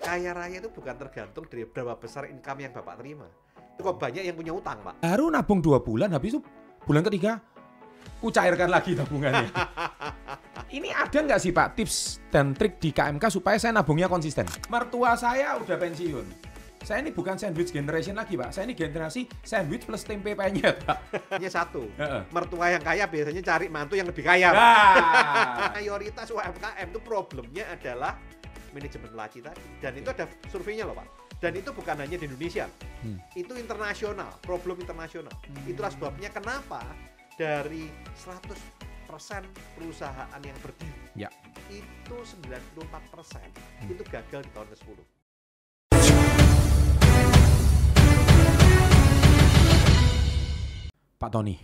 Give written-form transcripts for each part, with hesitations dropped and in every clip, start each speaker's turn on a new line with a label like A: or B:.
A: kaya raya itu bukan tergantung dari berapa besar income yang Bapak terima. Itu kok banyak yang punya utang, Pak.
B: Baru nabung 2 bulan, habis itu bulan ketiga ku cairkan lagi tabungannya. Ini ada nggak sih Pak tips dan trik di KMK supaya saya nabungnya konsisten? Mertua saya udah pensiun. Saya ini bukan sandwich generation lagi Pak. Saya ini generasi sandwich plus tempe penyet Pak.
A: Hanya satu, mertua yang kaya biasanya cari mantu yang lebih kaya. Mayoritas UMKM itu problemnya adalah manajemen laci tadi. Dan itu ada surveinya loh Pak. Dan itu bukan hanya di Indonesia. Itu internasional, problem internasional. Itulah sebabnya kenapa dari 100% perusahaan yang berdiri, itu 94% itu gagal di tahun ke-10.
B: Pak Tony,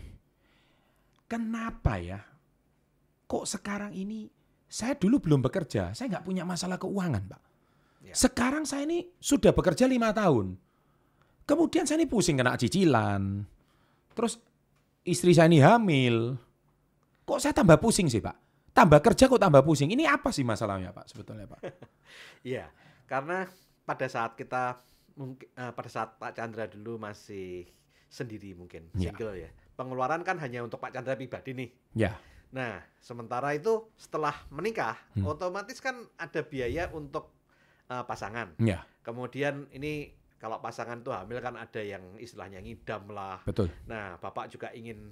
B: kenapa ya kok sekarang ini saya dulu belum bekerja, saya nggak punya masalah keuangan Pak. Sekarang saya ini sudah bekerja 5 tahun. Kemudian saya ini pusing kena cicilan. Terus istri saya ini hamil. Kok saya tambah pusing sih Pak? Tambah kerja kok tambah pusing. Ini apa sih masalahnya Pak sebetulnya Pak?
A: Iya, karena pada saat pada saat Pak Chandra dulu masih sendiri mungkin, single ya. Pengeluaran kan hanya untuk Pak Chandra pribadi nih.
B: Ya.
A: Nah, sementara itu setelah menikah, otomatis kan ada biaya untuk pasangan.
B: Ya.
A: Kemudian ini kalau pasangan tuh hamil kan ada yang istilahnya ngidam lah.
B: Betul.
A: Nah, Bapak juga ingin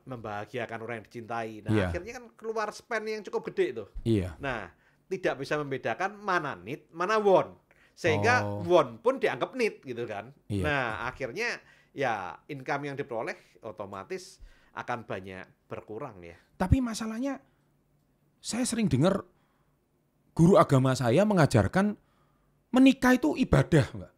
A: membahagiakan orang yang dicintai. Nah, akhirnya kan keluar spend yang cukup gede tuh.
B: Iya.
A: Nah, tidak bisa membedakan mana need, mana want. Sehingga want pun dianggap need gitu kan.
B: Iya.
A: Nah, akhirnya ya income yang diperoleh otomatis akan banyak berkurang ya.
B: Tapi masalahnya saya sering dengar guru agama saya mengajarkan menikah itu ibadah, Mbak.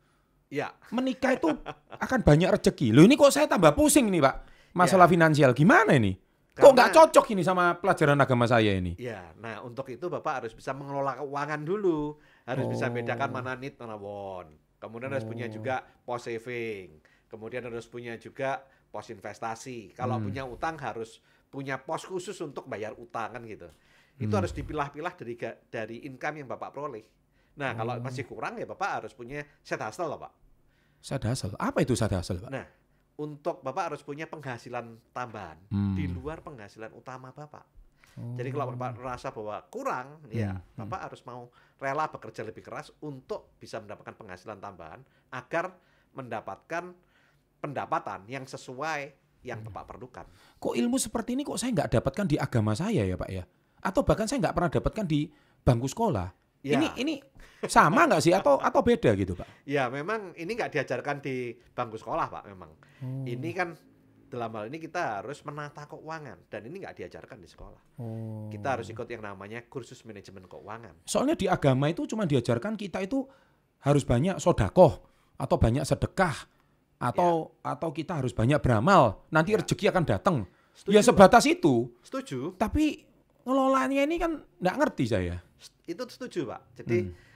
A: Ya.
B: Menikah itu akan banyak rezeki. Loh ini kok saya tambah pusing nih, Pak. Masalah finansial gimana ini? Kok nggak cocok ini sama pelajaran agama saya ini?
A: Ya, nah untuk itu Bapak harus bisa mengelola keuangan dulu. Harus bisa bedakan mana need, mana want. Kemudian harus punya juga pos saving. Kemudian harus punya juga pos investasi. Kalau punya utang harus punya pos khusus untuk bayar utang kan gitu. Itu harus dipilah-pilah dari income yang Bapak peroleh. Nah, kalau masih kurang ya Bapak harus punya side hustle lah Pak.
B: Side hustle? Apa itu side hustle Pak?
A: Nah, untuk Bapak harus punya penghasilan tambahan di luar penghasilan utama Bapak. Jadi kalau Bapak merasa bahwa kurang, ya Bapak harus mau rela bekerja lebih keras untuk bisa mendapatkan penghasilan tambahan agar mendapatkan pendapatan yang sesuai yang Bapak perlukan.
B: Kok ilmu seperti ini kok saya nggak dapatkan di agama saya ya Pak ya? Atau bahkan saya nggak pernah dapatkan di bangku sekolah.
A: Ya.
B: Ini sama nggak sih atau beda gitu Pak?
A: Ya memang ini nggak diajarkan di bangku sekolah Pak memang. Ini kan dalam hal ini kita harus menata keuangan dan ini nggak diajarkan di sekolah. Kita harus ikut yang namanya kursus manajemen keuangan.
B: Soalnya di agama itu cuma diajarkan kita itu harus banyak sodakoh atau banyak sedekah atau kita harus banyak beramal. Nanti rezeki akan datang. Ya sebatas itu.
A: Setuju.
B: Tapi ngelolanya ini kan nggak ngerti saya.
A: Itu setuju Pak. Jadi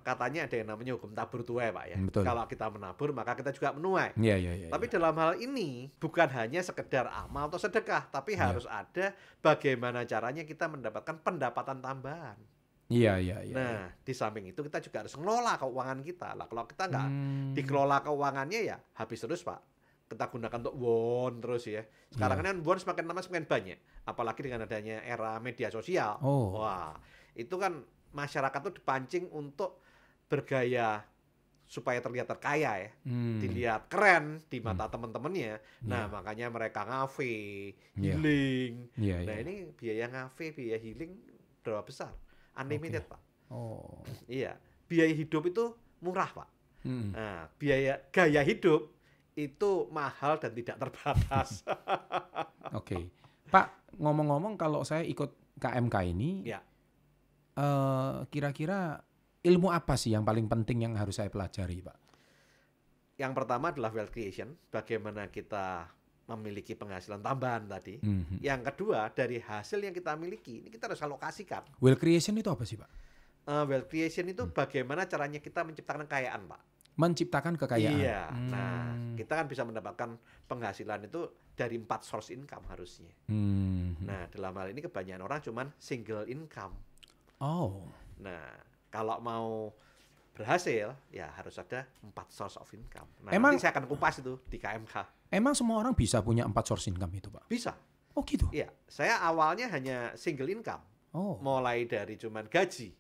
A: katanya ada yang namanya hukum tabur tuai Pak ya.
B: Betul.
A: Kalau kita menabur maka kita juga menuai.
B: Iya.
A: Tapi dalam hal ini bukan hanya sekedar amal atau sedekah, tapi harus ada bagaimana caranya kita mendapatkan pendapatan tambahan.
B: Iya.
A: Nah, di samping itu kita juga harus ngelola keuangan kita. Lah kalau kita nggak dikelola keuangannya ya habis terus Pak. Kita gunakan untuk won terus ya. Sekarang kan won semakin lama semakin banyak. Apalagi dengan adanya era media sosial. Wah, itu kan masyarakat tuh dipancing untuk bergaya supaya terlihat terkaya ya. Dilihat keren di mata teman-temannya. Nah, makanya mereka ngafe, healing. Nah, ini biaya ngafe, biaya healing berapa besar? Unlimited Pak. Iya, biaya hidup itu murah Pak. Nah, gaya hidup itu mahal dan tidak terbatas.
B: Oke. Pak, ngomong-ngomong kalau saya ikut KMK ini, kira-kira ilmu apa sih yang paling penting yang harus saya pelajari, Pak?
A: Yang pertama adalah wealth creation, bagaimana kita memiliki penghasilan tambahan tadi. Yang kedua, dari hasil yang kita miliki, ini kita harus alokasikan.
B: Wealth creation itu apa sih, Pak?
A: Wealth creation itu bagaimana caranya kita menciptakan kekayaan, Pak.
B: Menciptakan kekayaan.
A: Iya. Nah, kita kan bisa mendapatkan penghasilan itu dari 4 source income harusnya. Nah, dalam hal ini kebanyakan orang cuman single income.
B: Oh.
A: Nah, kalau mau berhasil, ya harus ada 4 source of income. Nah,
B: Emang-
A: nanti saya akan kupas itu di KMK.
B: Emang semua orang bisa punya 4 source income itu, Pak?
A: Bisa.
B: Oh gitu?
A: Iya, saya awalnya hanya single income.
B: Oh.
A: Mulai dari cuman gaji.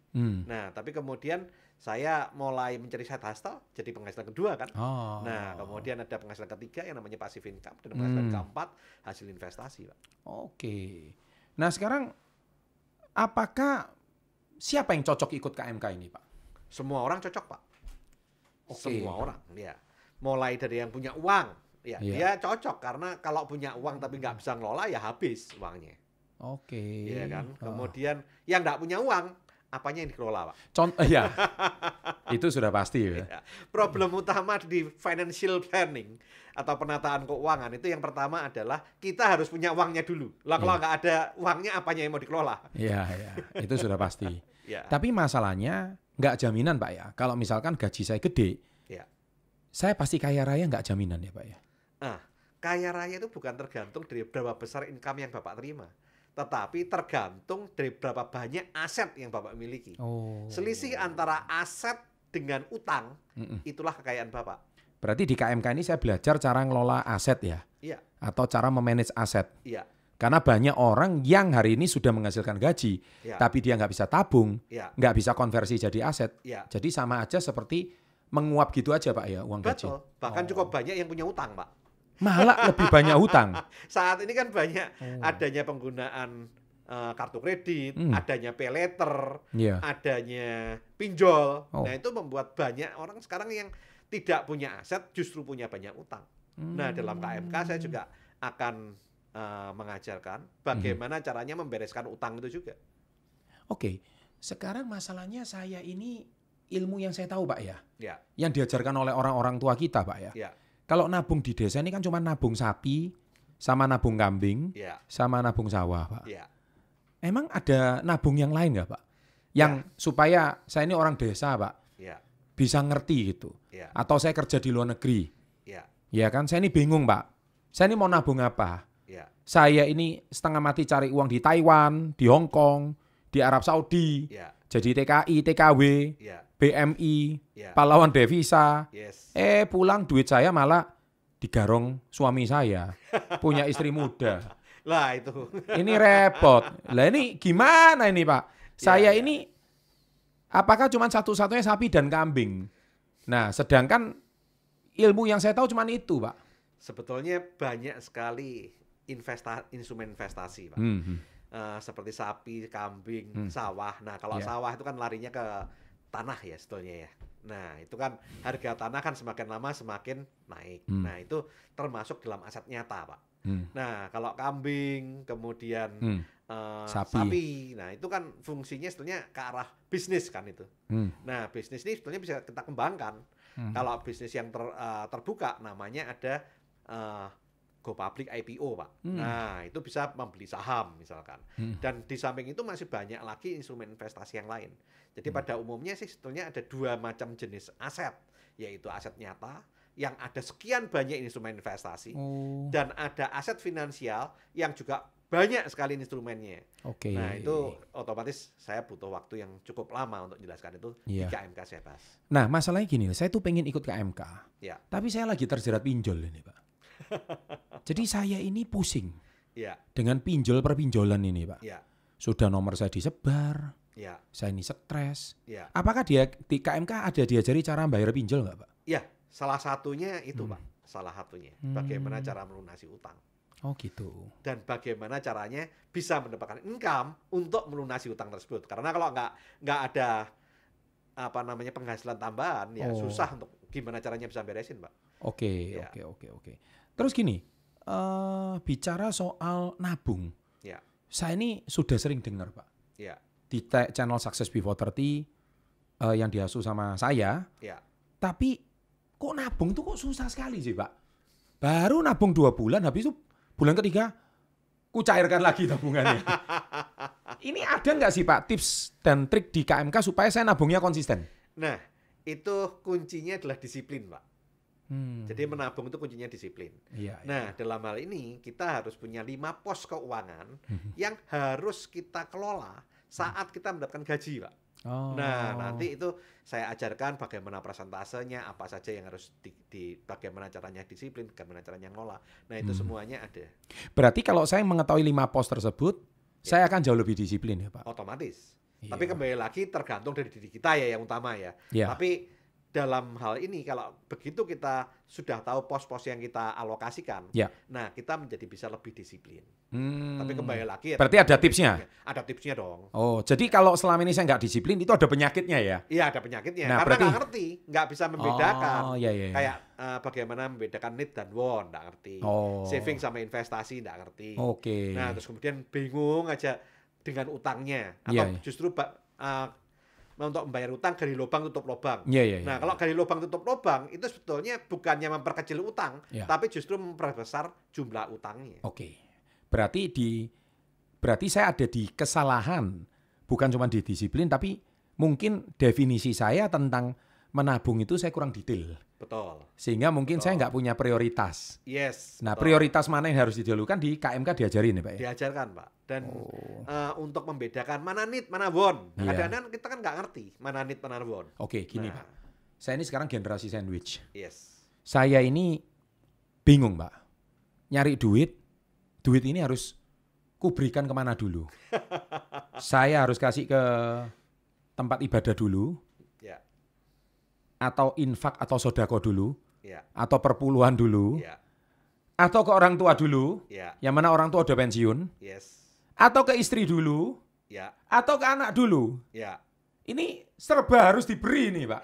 A: Nah, tapi kemudian saya mulai mencari side hustle, jadi penghasilan kedua kan.
B: Oh.
A: Nah, kemudian ada penghasilan ketiga yang namanya passive income, dan penghasilan keempat hasil investasi, Pak.
B: Oke. Nah sekarang apakah siapa yang cocok ikut KMK ini, Pak?
A: Semua orang cocok, Pak.
B: Oke.
A: Semua orang, ya. Mulai dari yang punya uang, ya,
B: Iya.
A: dia cocok karena kalau punya uang tapi nggak bisa ngelola ya habis uangnya,
B: Oke.
A: ya kan.
B: Oh.
A: Kemudian yang nggak punya uang, apanya yang dikelola, Pak?
B: Ya, itu sudah pasti ya.
A: Ya. Problem utama di financial planning atau penataan keuangan itu yang pertama adalah kita harus punya uangnya dulu. Lah kalau nggak ada uangnya, apanya yang mau dikelola?
B: Iya, itu sudah pasti.
A: Ya.
B: Tapi masalahnya nggak jaminan, Pak ya. Kalau misalkan gaji saya gede,
A: Ya.
B: saya pasti kaya raya nggak jaminan ya, Pak ya.
A: Nah, kaya raya itu bukan tergantung dari berapa besar income yang Bapak terima, tetapi tergantung dari berapa banyak aset yang Bapak miliki.
B: Oh.
A: Selisih antara aset dengan utang, itulah kekayaan Bapak.
B: Berarti di KMK ini saya belajar cara ngelola aset ya,
A: Iya,
B: atau cara memanage aset.
A: iya,
B: Karena banyak orang yang hari ini sudah menghasilkan gaji,
A: iya,
B: tapi dia nggak bisa tabung,
A: iya,
B: nggak bisa konversi jadi aset.
A: iya.
B: Jadi sama aja seperti menguap gitu aja, Pak ya, uang gaji.
A: Betul. Bahkan cukup banyak yang punya utang, Pak.
B: Malah lebih banyak hutang.
A: Saat ini kan banyak adanya penggunaan kartu kredit, adanya pay letter,
B: Iya.
A: adanya pinjol.
B: Oh.
A: Nah, itu membuat banyak orang sekarang yang tidak punya aset justru punya banyak utang. Nah, dalam KMK saya juga akan mengajarkan bagaimana caranya membereskan utang itu juga.
B: Oke, sekarang masalahnya saya ini ilmu yang saya tahu, Pak ya,
A: Ya,
B: yang diajarkan oleh orang-orang tua kita, Pak ya.
A: ya,
B: Kalau nabung di desa ini kan cuma nabung sapi, sama nabung kambing,
A: ya,
B: sama nabung sawah, Pak.
A: ya.
B: Emang ada nabung yang lain nggak, Pak? Yang supaya saya ini orang desa, Pak,
A: Ya,
B: bisa ngerti gitu.
A: ya,
B: Atau saya kerja di luar negeri,
A: ya,
B: ya kan? Saya ini bingung, Pak. Saya ini mau nabung apa?
A: ya,
B: Saya ini setengah mati cari uang di Taiwan, di Hong Kong, di Arab Saudi,
A: ya,
B: jadi TKI, TKW,
A: ya,
B: BMI,
A: ya.
B: pahlawan devisa.
A: Yes.
B: Pulang duit saya malah digarong suami saya, punya istri muda.
A: Lah itu.
B: Ini repot. Lah ini gimana ini, Pak? Saya
A: Ya.
B: ini apakah cuma satu-satunya sapi dan kambing? Nah, sedangkan ilmu yang saya tahu cuma itu, Pak.
A: Sebetulnya banyak sekali instrumen investasi, Pak. Seperti sapi, kambing, sawah. Nah, kalau
B: Ya.
A: sawah itu kan larinya ke tanah ya sebetulnya ya. Nah, itu kan harga tanah kan semakin lama semakin naik. Nah, itu termasuk dalam aset nyata, Pak. Nah, kalau kambing, kemudian sapi. Nah, itu kan fungsinya sebetulnya ke arah bisnis kan itu. Nah, bisnis ini sebetulnya bisa kita kembangkan. Kalau bisnis yang terbuka, namanya ada go public IPO, Pak. Nah, itu bisa membeli saham misalkan. Dan di samping itu masih banyak lagi instrumen investasi yang lain. Jadi pada umumnya sih sebetulnya ada 2 macam jenis aset, yaitu aset nyata yang ada sekian banyak instrumen investasi, dan ada aset finansial yang juga banyak sekali instrumennya.
B: Oke.
A: Nah, itu otomatis saya butuh waktu yang cukup lama untuk menjelaskan itu di
B: Iya.
A: KMK saya bahas.
B: Nah, masalahnya gini, saya tuh pengen ikut KMK,
A: Ya,
B: tapi saya lagi terjerat pinjol ini, Pak. Jadi saya ini pusing
A: ya,
B: dengan pinjol perpinjolan ini, Pak.
A: ya,
B: Sudah nomor saya disebar,
A: ya,
B: saya ini stres.
A: ya.
B: Apakah dia di KMK ada diajari cara bayar pinjol nggak, Pak?
A: Ya, salah satunya itu, Pak. Salah satunya. Bagaimana cara melunasi utang.
B: Oh gitu.
A: Dan bagaimana caranya bisa mendapatkan income untuk melunasi utang tersebut. Karena kalau nggak ada penghasilan tambahan, ya susah untuk gimana caranya bisa beresin, Pak.
B: Oke,
A: Ya.
B: oke. Terus gini, bicara soal nabung,
A: Ya,
B: saya ini sudah sering dengar, Pak,
A: ya,
B: di channel Success Before 30 yang diasuh sama saya.
A: ya.
B: Tapi kok nabung tuh kok susah sekali sih, Pak? Baru nabung 2 bulan, habis itu bulan ketiga ku cairkan lagi tabungannya. Ini ada nggak sih, Pak, tips dan trik di KMK supaya saya nabungnya konsisten?
A: Nah, itu kuncinya adalah disiplin, Pak. Jadi menabung itu kuncinya disiplin.
B: Iya.
A: Nah, dalam hal ini kita harus punya 5 pos keuangan yang harus kita kelola saat kita mendapatkan gaji, Pak.
B: Oh.
A: Nah, nanti itu saya ajarkan bagaimana presentasenya, apa saja yang harus bagaimana caranya disiplin, bagaimana caranya ngelola. Nah, itu semuanya ada.
B: Berarti kalau saya mengetahui 5 pos tersebut,
A: Ya.
B: saya akan jauh lebih disiplin ya Pak?
A: Otomatis.
B: Iya.
A: Tapi kembali lagi tergantung dari diri kita ya yang utama ya.
B: Iya.
A: Tapi dalam hal ini kalau begitu kita sudah tahu pos-pos yang kita alokasikan,
B: Ya.
A: nah kita menjadi bisa lebih disiplin. Tapi kembali lagi ya,
B: Berarti ada tipsnya?
A: Ada tipsnya dong.
B: Oh, jadi kalau selama ini saya nggak disiplin, itu ada penyakitnya ya?
A: Iya, ada penyakitnya.
B: Nah,
A: Karena
B: berarti-
A: nggak ngerti, nggak bisa membedakan.
B: Oh, iya.
A: Kayak bagaimana membedakan need dan want, nggak ngerti.
B: Oh.
A: Saving sama investasi, nggak ngerti.
B: Oke.
A: Nah, terus kemudian bingung aja dengan utangnya. Atau
B: Iya.
A: justru untuk membayar utang gali lubang tutup lubang.
B: Iya.
A: Nah, kalau gali lubang tutup lubang, itu sebetulnya bukannya memperkecil utang,
B: Iya.
A: tapi justru memperbesar jumlah utangnya.
B: Oke. Berarti saya ada di kesalahan, bukan cuma di disiplin, tapi mungkin definisi saya tentang menabung itu saya kurang detail.
A: Betul.
B: Sehingga mungkin saya nggak punya prioritas.
A: Yes.
B: Nah,
A: betul.
B: prioritas mana yang harus didahulukan di KMK diajarin ya Pak ya?
A: Diajarkan, Pak. Dan
B: Oh.
A: untuk membedakan mana need, mana want.
B: Iya.
A: Kadang-kadang kita kan nggak ngerti mana need, mana want.
B: Oke, gini
A: Nah,
B: Pak. Saya ini sekarang generasi sandwich.
A: yes.
B: Saya ini bingung Pak. Nyari duit ini harus kuberikan kemana dulu. Saya harus kasih ke tempat ibadah dulu,
A: Ya,
B: atau infak atau sodako dulu,
A: ya,
B: atau perpuluhan dulu,
A: ya,
B: atau ke orang tua dulu,
A: ya,
B: yang mana orang tua udah pensiun,
A: yes,
B: atau ke istri dulu,
A: ya,
B: atau ke anak dulu.
A: ya.
B: Ini serba harus diberi nih Pak.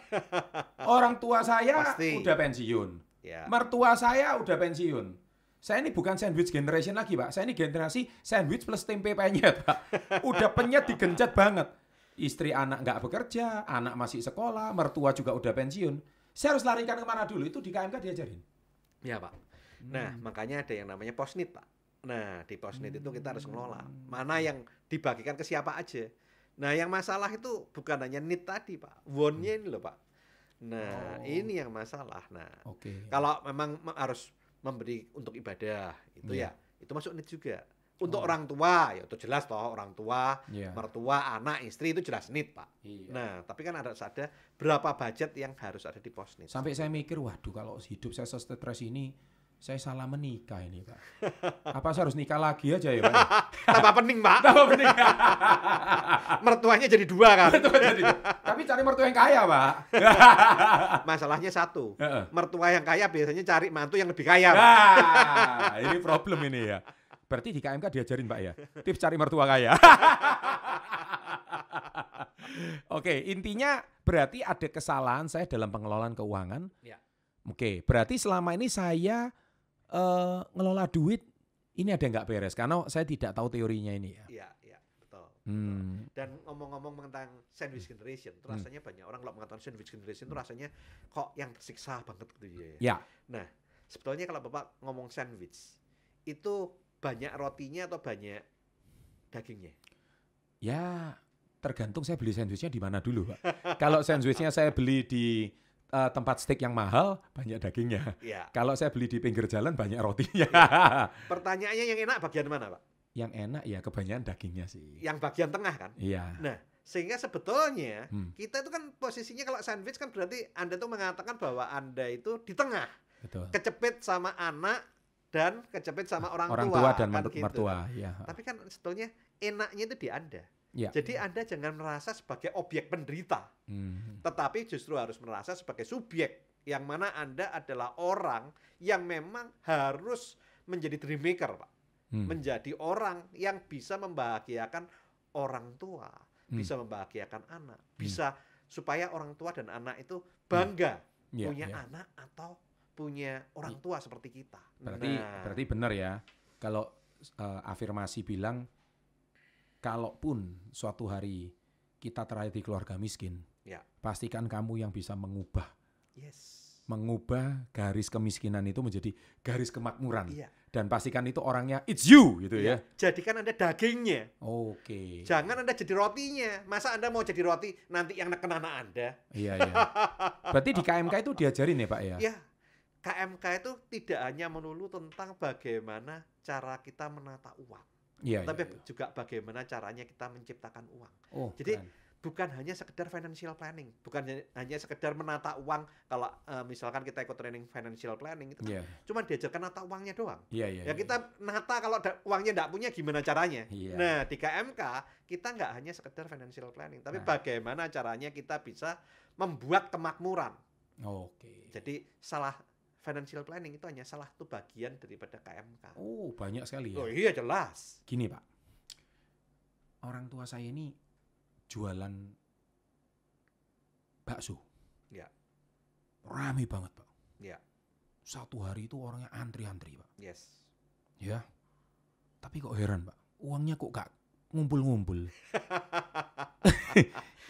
B: Orang tua saya
A: Pasti.
B: udah pensiun,
A: Ya.
B: mertua saya udah pensiun. Saya ini bukan sandwich generation lagi Pak. Saya ini generasi sandwich plus tempe penyet Pak. Udah penyet digencet banget. Istri anak nggak bekerja, anak masih sekolah, mertua juga udah pensiun. Saya harus larikan kemana dulu? Itu di KMK diajarin.
A: Ya, Pak. Nah, makanya ada yang namanya posnit, Pak. Nah, di posnit itu kita harus ngelola. Mana yang dibagikan ke siapa aja. Nah, yang masalah itu bukan hanya need tadi, Pak. Want-nya ini loh, Pak. Nah, ini yang masalah. Nah,
B: Oke.
A: kalau memang harus memberi untuk ibadah, itu
B: Iya.
A: ya, itu masuk need juga. Untuk orang tua, ya itu jelas toh, orang tua,
B: Iya.
A: mertua, anak, istri itu jelas need, Pak.
B: Iya.
A: Nah, tapi kan ada berapa budget yang harus ada di posnit.
B: Sampai saya mikir, waduh kalau hidup saya stres ini, saya salah menikah ini Pak. Apa saya harus nikah lagi aja ya Pak?
A: Tambah pening, Pak.
B: Tambah menikah.
A: Mertuanya jadi dua kan.
B: Tapi cari mertua yang kaya Pak.
A: Masalahnya satu.
B: Heeh.
A: Mertua yang kaya biasanya cari mantu yang lebih kaya, Pak.
B: Nah, ini problem ini ya. Berarti di KMK diajarin Pak ya, tips cari mertua kaya. Oke, intinya berarti ada kesalahan saya dalam pengelolaan keuangan.
A: Ya.
B: Oke, berarti selama ini saya ngelola duit ini ada nggak beres karena saya tidak tahu teorinya ini ya.
A: Iya, iya, betul.
B: Hmm.
A: Dan ngomong-ngomong tentang sandwich generation, itu rasanya banyak orang kalau mengatakan sandwich generation itu rasanya kok yang tersiksa banget gitu ya.
B: Ya,
A: Nah, sebetulnya kalau Bapak ngomong sandwich, itu banyak rotinya atau banyak dagingnya?
B: ya tergantung saya beli sandwichnya di mana dulu Pak. Kalau sandwichnya saya beli di tempat steak yang mahal, banyak dagingnya.
A: Iya.
B: Kalau saya beli di pinggir jalan, banyak rotinya.
A: Pertanyaannya yang enak bagian mana, Pak?
B: Yang enak ya kebanyakan dagingnya sih.
A: Yang bagian tengah kan?
B: Iya.
A: Nah, sehingga sebetulnya
B: Hmm.
A: kita itu kan posisinya kalau sandwich kan berarti Anda tuh mengatakan bahwa Anda itu di tengah,
B: Betul.
A: kecepit sama anak dan kecepit sama orang
B: Orang
A: tua,
B: tua dan
A: kan gitu.
B: mertua, ya.
A: Tapi kan sebetulnya enaknya itu di Anda.
B: Ya.
A: Jadi Anda jangan merasa sebagai objek penderita,
B: Hmm.
A: tetapi justru harus merasa sebagai subjek yang mana Anda adalah orang yang memang harus menjadi dream maker, Pak.
B: Hmm.
A: Menjadi orang yang bisa membahagiakan orang tua,
B: Hmm.
A: bisa membahagiakan anak, bisa supaya orang tua dan anak itu bangga
B: Ya,
A: punya
B: ya.
A: anak atau punya orang tua seperti kita.
B: Berarti benar ya. Kalau afirmasi bilang kalaupun suatu hari kita terlahir di keluarga miskin,
A: Ya.
B: pastikan kamu yang bisa mengubah
A: Yes.
B: garis kemiskinan itu menjadi garis kemakmuran.
A: Iya.
B: Dan pastikan itu orangnya it's you gitu ya.
A: Jadikan Anda dagingnya.
B: Oke.
A: Jangan Anda jadi rotinya. Masa Anda mau jadi roti nanti yang neken anak Anda?
B: Iya, iya. Berarti di KMK itu diajarin ya Pak ya?
A: Ya, KMK itu tidak hanya melulu tentang bagaimana cara kita menata uang,
B: Iya,
A: tapi
B: iya.
A: juga bagaimana caranya kita menciptakan uang.
B: Oh,
A: Jadi
B: keren.
A: bukan hanya sekedar financial planning, bukan hanya sekedar menata uang. Kalau misalkan kita ikut training financial planning itu kan cuma diajarkan nata uangnya doang. Ya kita nata kalau uangnya nggak punya gimana caranya. Nah di KMK kita nggak hanya sekedar financial planning, tapi bagaimana caranya kita bisa membuat kemakmuran. Jadi financial planning itu hanya salah satu bagian daripada KMK.
B: Oh banyak sekali ya.
A: Oh iya jelas.
B: Gini Pak, orang tua saya ini jualan bakso.
A: Ya.
B: Rame banget, Pak.
A: Ya.
B: Satu hari itu orangnya antri-antri, Pak.
A: Yes.
B: Ya. Tapi kok heran, Pak. Uangnya kok gak ngumpul-ngumpul.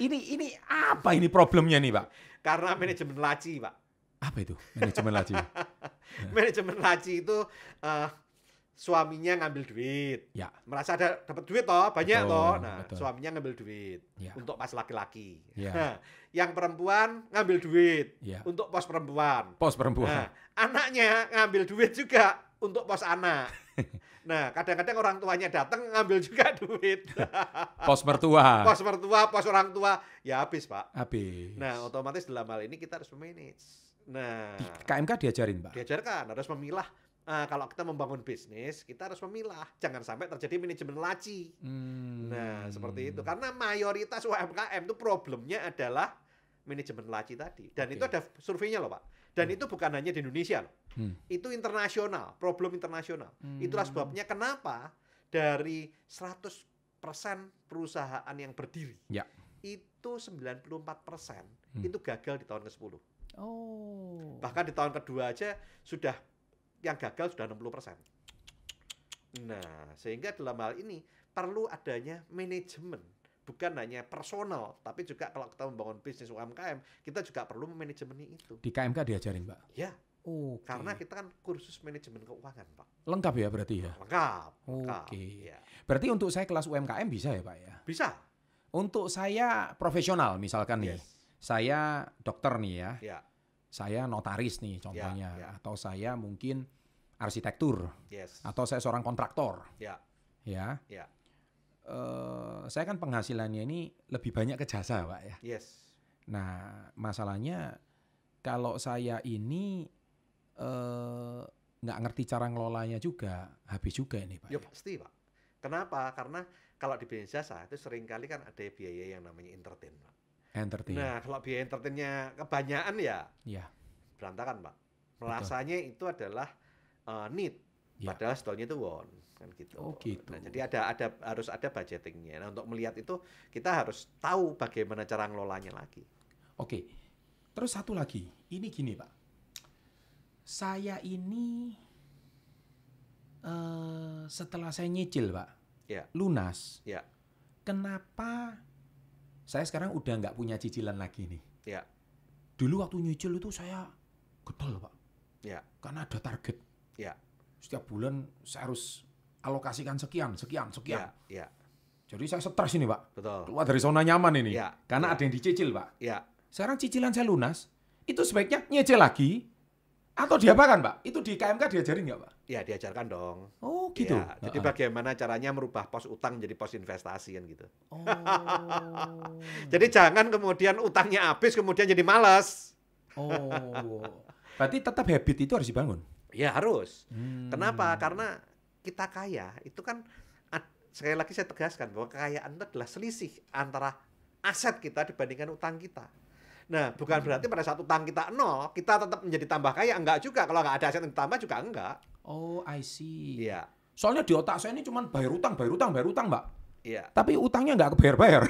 B: ini apa ini problemnya nih, Pak?
A: Karena manajemen laci, Pak.
B: Apa itu manajemen laci?
A: Manajemen laci itu suaminya ngambil duit, merasa dapat duit toh, banyak toh. Nah, suaminya ngambil duit untuk pas laki-laki. Nah, yang perempuan ngambil duit untuk pos perempuan. Nah, anaknya ngambil duit juga untuk pos anak. Nah, kadang-kadang orang tuanya datang ngambil juga duit.
B: Pos mertua.
A: Pos mertua, pos orang tua, ya habis, Pak.
B: Habis.
A: Nah, otomatis dalam hal ini kita harus memanage. Nah,
B: di KMK diajarin, Pak?
A: Diajarkan, harus memilah. Kalau kita membangun bisnis, kita harus memilah. Jangan sampai terjadi manajemen laci. Nah, seperti itu. Karena mayoritas UMKM itu problemnya adalah manajemen laci tadi. Dan itu ada surveinya loh, Pak. Dan itu bukan hanya di Indonesia loh. Itu internasional, problem internasional. Itulah sebabnya kenapa dari 100% perusahaan yang berdiri, itu 94% itu gagal di tahun ke-10. Bahkan di tahun kedua aja sudah yang gagal sudah 60%. Nah, sehingga dalam hal ini perlu adanya manajemen, bukan hanya personal, tapi juga kalau kita membangun bisnis UMKM, kita juga perlu manajemen itu.
B: Di KMK diajarin, Pak?
A: Ya. Karena kita kan kursus manajemen keuangan, Pak.
B: Lengkap ya berarti ya?
A: Lengkap.
B: Ya. Berarti untuk saya kelas UMKM bisa ya, Pak ya?
A: Bisa.
B: Untuk saya profesional misalkan nih, saya dokter nih ya. Saya notaris nih contohnya, atau saya mungkin arsitektur, atau saya seorang kontraktor, saya kan penghasilannya ini lebih banyak ke jasa, Pak ya. Nah, masalahnya kalau saya ini nggak ngerti cara ngelolanya juga, habis juga ini, Pak.
A: Ya pasti, Pak. Kenapa? Karena kalau di bisnis jasa itu seringkali kan ada biaya yang namanya entertain, Pak. Nah, kalau biaya entertainnya kebanyakan ya berantakan, Pak. Merasanya itu adalah need, padahal sebetulnya itu want, kan gitu. Nah, jadi harus ada budgetingnya. Nah, untuk melihat itu kita harus tahu bagaimana cara ngelolanya lagi.
B: Terus satu lagi, ini gini, Pak. Saya ini setelah saya nyicil, Pak, lunas. Kenapa saya sekarang udah nggak punya cicilan lagi nih? Dulu waktu nyicil itu saya gedel, Pak. Karena ada target. Setiap bulan saya harus alokasikan sekian. Jadi saya stres ini, Pak. Keluar dari zona nyaman ini. Karena ada yang dicicil, Pak. Sekarang cicilan saya lunas, itu sebaiknya nyicil lagi atau diapakan, Pak? Itu di KMK diajarin nggak, Pak?
A: Ya, diajarkan dong.
B: Oh, gitu.
A: Jadi bagaimana caranya merubah pos utang jadi pos investasi kan gitu. Jadi jangan kemudian utangnya habis kemudian jadi malas.
B: Berarti tetap habit itu harus dibangun?
A: Ya harus. Kenapa? Karena kita kaya itu kan, sekali lagi saya tegaskan bahwa kekayaan itu adalah selisih antara aset kita dibandingkan utang kita. Nah, bukan berarti pada saat utang kita nol, kita tetap menjadi tambah kaya. Enggak juga. Kalau nggak ada aset yang ditambah juga enggak.
B: Oh, I see. Soalnya di otak saya ini cuma bayar utang, Mbak.
A: Iya.
B: Tapi utangnya nggak kebayar-bayar.